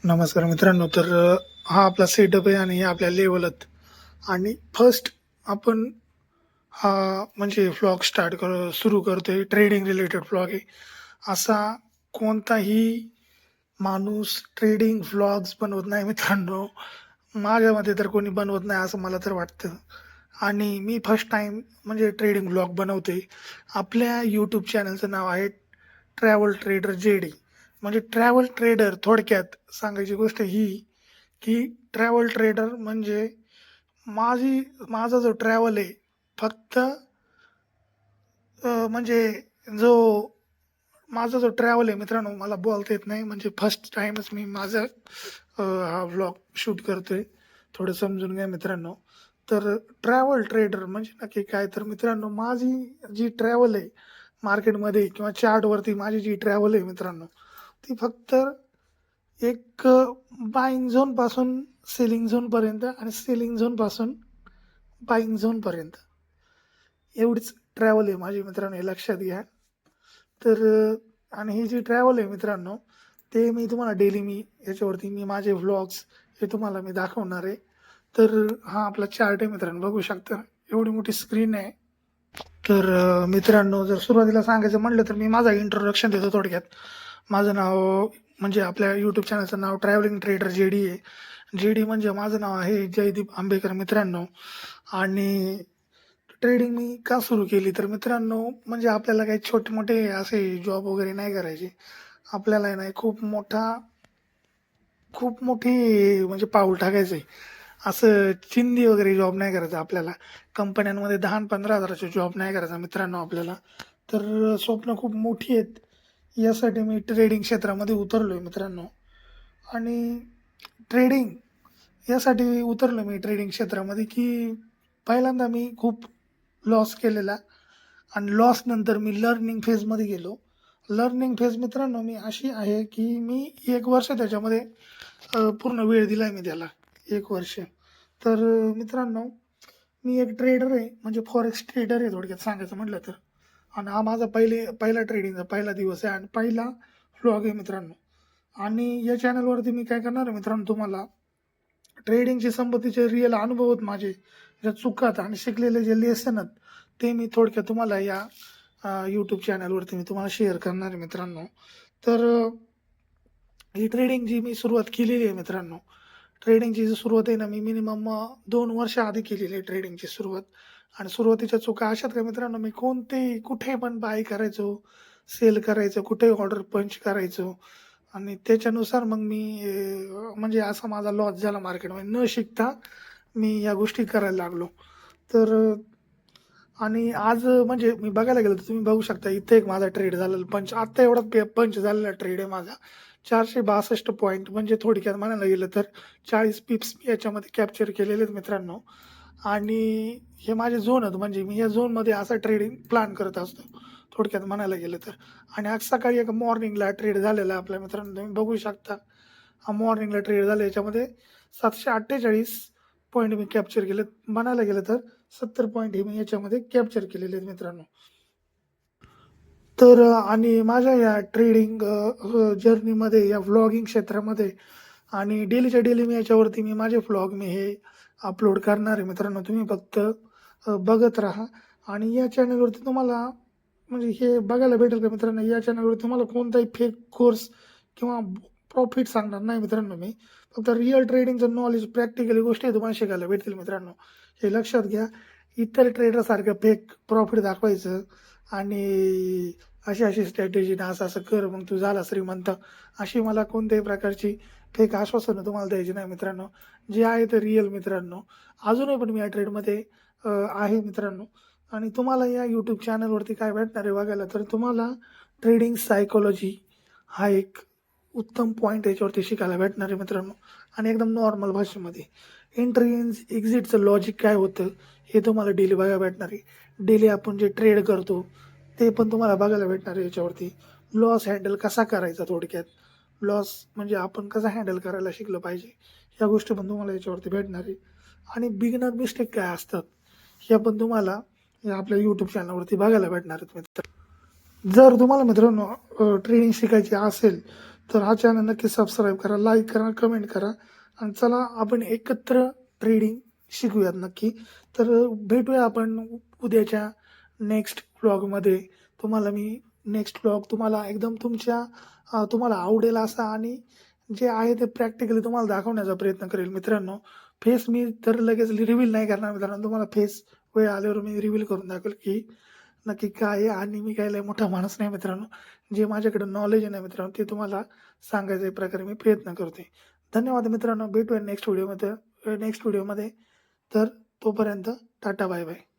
नमस्कार मित्रांनो. हा आपला सेटअप आहे आणि हे आपल्या लेवलत आणि फर्स्ट आपण हा म्हणजे व्लॉग सुरू करतोय. ट्रेडिंग रिलेटेड व्लॉग आहे. असा कोणताही माणूस ट्रेडिंग व्लॉग्स बनवत नाही मित्रांनो. माझ्या मते तर कोणी बनवत नाही असं मला तर वाटतं. आणि मी फर्स्ट टाइम म्हणजे ट्रेडिंग व्लॉग बनवतोय. आपल्या यूट्यूब चॅनलचं नाव आहे ट्रॅव्हल ट्रेडर JD. म्हणजे ट्रॅव्हल ट्रेडर थोडक्यात सांगायची गोष्ट ही, की ट्रॅव्हल ट्रेडर म्हणजे माझी माझा जो ट्रॅव्हल आहे फक्त म्हणजे जो माझा जो ट्रॅव्हल आहे मित्रांनो, मला बोलता येत नाही. म्हणजे फर्स्ट टाइमच मी माझा हा व्लॉग शूट करतोय. थोडं समजून घ्या मित्रांनो. तर ट्रॅव्हल ट्रेडर म्हणजे नक्की काय? तर मित्रांनो, माझी जी ट्रॅव्हल आहे मार्केटमध्ये किंवा चार्टवरती माझी जी ट्रॅव्हल आहे मित्रांनो, ती फक्त एक बाईंग झोनपासून सेलिंग झोनपर्यंत आणि सेलिंग झोनपासून बाईंग झोनपर्यंत एवढीच ट्रॅव्हल आहे माझी मित्रांनो, हे लक्षात घ्या. आणि ही जी ट्रॅव्हल आहे मित्रांनो, ते मी तुम्हाला डेली याच्यावरती माझे व्लॉग्स हे तुम्हाला मी दाखवणार आहे. तर हा आपला चार्ट आहे मित्रांनो, बघू शकता. एवढी मोठी स्क्रीन आहे. मित्रांनो, जर सुरुवातीला सांगायचं म्हटलं तर मी माझा इंट्रोडक्शन देतो थोडक्यात. माझं नाव म्हणजे आपल्या यूट्यूब चॅनलचं नाव ट्रॅव्हलिंग ट्रेडर JD आहे. JD म्हणजे माझं नाव आहे जयदीप आंबेकर मित्रांनो. आणि ट्रेडिंग मी का सुरू केली तर मित्रांनो, म्हणजे आपल्याला काही छोटे मोठे असे जॉब वगैरे नाही करायचे. आपल्याला आहे ना खूप मोठी म्हणजे पाऊल टाकायचंय. असं चिंदी वगैरे जॉब नाही करायचा आपल्याला. कंपन्यांमध्ये 10-15 हजाराचे जॉब नाही करायचा मित्रांनो आपल्याला. स्वप्न खूप मोठी आहेत. यासाठी मी ट्रेडिंग क्षेत्रामध्ये उतरलोय मित्रांनो. आणि ट्रेडिंग यासाठी उतरलो मी ट्रेडिंग क्षेत्रामध्ये, की पहिल्यांदा मी खूप लॉस केलेला आणि लॉस नंतर मी लर्निंग फेजमध्ये गेलो. लर्निंग फेज मित्रांनो मी अशी आहे, की मी 1 वर्ष त्याच्यामध्ये पूर्ण वेळ दिलाय मी त्याला. 1 वर्ष. मित्रांनो, मी एक ट्रेडर आहे, म्हणजे फॉरेक्स ट्रेडर आहे थोडक्यात सांगायचं म्हटलं तर. आणि हा माझा पहिला ट्रेडिंगचा पहिला दिवस आहे आणि पहिला व्लॉग आहे मित्रांनो. आणि या चॅनलवरती मी काय करणार आहे मित्रांनो, तुम्हाला ट्रेडिंगशी संबंधीचे रिअल अनुभव आहेत माझे, ज्या चुकात आणि शिकलेले जे लेसन आहेत, ते मी थोडक्यात तुम्हाला या यूट्यूब चॅनलवरती मी तुम्हाला शेअर करणार आहे मित्रांनो. तर ही ट्रेडिंग जी मी सुरुवात केलेली आहे मित्रांनो, ट्रेडिंगची जी सुरुवात आहे ना, मी मिनिमम 2 वर्ष आधी केलेली आहे ट्रेडिंगची सुरुवात. आणि सुरुवातीच्या चुका अशात का मित्रांनो, मी कुठे पण बाय करायचो, सेल करायचो, कुठेही ऑर्डर पंच करायचो. आणि त्याच्यानुसार मग मी म्हणजे असा माझा लॉस झाला मार्केटमध्ये. न शिकता मी या गोष्टी करायला लागलो. तर आणि आज म्हणजे मी बघायला गेलो तर तुम्ही बघू शकता, इथे एक माझा ट्रेड झालेला पंच. आत्ता एवढा पंच झालेला ट्रेड आहे माझा. 462 पॉईंट, म्हणजे थोडक्यात म्हणायला गेलं तर 40 पिप्स मी याच्यामध्ये कॅप्चर केलेले आहेत मित्रांनो. आणि हे माझे झोन आहेत, म्हणजे मी या झोनमध्ये असा ट्रेडिंग प्लॅन करत असतो थोडक्यात म्हणायला गेलं तर. आणि आज सकाळी एका मॉर्निंगला ट्रेड झालेला आहे आपल्या मित्रांनो, तुम्ही बघू शकता. हा मॉर्निंगला ट्रेड झाला, याच्यामध्ये 748 पॉईंट मी कॅप्चर केलेत. म्हणायला गेलं तर 70 पॉईंट हे मी याच्यामध्ये कॅप्चर केलेले आहेत मित्रांनो. आणि माझ्या या ट्रेडिंग जर्नीमध्ये, या व्लॉगिंग क्षेत्रामध्ये आणि डेलीच्या डेली मी माझे व्लॉग हे अपलोड करणार आहे मित्रांनो. तुम्ही फक्त बघत राहा. आणि या चॅनलवरती तुम्हाला म्हणजे हे बघायला भेटेल का मित्रांनो, या चॅनलवर तुम्हाला कोणताही फेक कोर्स किंवा प्रॉफिट सांगणार नाही मित्रांनो मी. फक्त रिअल ट्रेडिंगचं नॉलेज, प्रॅक्टिकली गोष्टी तुम्हाला शिकायला भेटतील मित्रांनो. हे लक्षात घ्या. इतर ट्रेडरसारखं फेक प्रॉफिट दाखवायचं आणि अशी स्ट्रॅटेजी ना, असं कर मग तू झाला श्रीमंत, अशी मला कोणत्याही प्रकारची फेक आश्वासनं तुम्हाला द्यायची नाही मित्रांनो. जे आहे ते रिअल मित्रांनो. अजूनही पण मी या ट्रेडमध्ये आहे मित्रांनो. आणि तुम्हाला या यूट्यूब चॅनलवरती काय भेटणार आहे बघायला, तर तुम्हाला ट्रेडिंग सायकोलॉजी हा एक उत्तम पॉईंट याच्यावरती शिकायला भेटणार आहे मित्रांनो. आणि एकदम नॉर्मल भाषेमध्ये एंट्री एक्झिटचं लॉजिक काय होतं हे तुम्हाला डेली बघायला भेटणार आहे. डेली आपण जे ट्रेड करतो ते पण तुम्हाला बघायला भेटणार आहे याच्यावरती. लॉस हँडल कसा करायचा, थोडक्यात लॉस म्हणजे आपण कसं हँडल करायला शिकलं पाहिजे, ह्या गोष्टी पण तुम्हाला याच्यावरती भेटणार आहे. आणि बिगिनर मिस्टेक काय असतात हे पण तुम्हाला या आपल्या यूट्यूब चॅनलवरती बघायला भेटणार आहेत मित्र. जर तुम्हाला मित्रांनो ट्रेडिंग शिकायची असेल तर हा चॅनल नक्की सबस्क्राईब करा, लाईक करा, कमेंट करा आणि चला आपण एकत्र ट्रेडिंग शिकूयात नक्की. तर भेटूया आपण उद्याच्या नेक्स्ट व्लॉगमध्ये. तुम्हाला मी नेक्स्ट व्लॉग तुम्हाला एकदम तुम्हाला आवडेल असा आणि जे आहे ते प्रॅक्टिकली तुम्हाला दाखवण्याचा प्रयत्न करेल मित्रांनो. फेस मी तर लगेच रिव्हील नाही करणार मित्रांनो. तुम्हाला फेस वेळ आल्यावर मी रिव्हील करून दाखवेल की नक्की काय आहे. आणि मी काय लय मोठा माणूस नाही मित्रांनो. जे माझ्याकडे नॉलेज आहे ना मित्रांनो, ते तुम्हाला सांगायच्या प्रकारे मी प्रयत्न करतोय. धन्यवाद मित्रांनो. भेटूया नेक्स्ट व्हिडिओमध्ये. तर तोपर्यंत टाटा बाय बाय.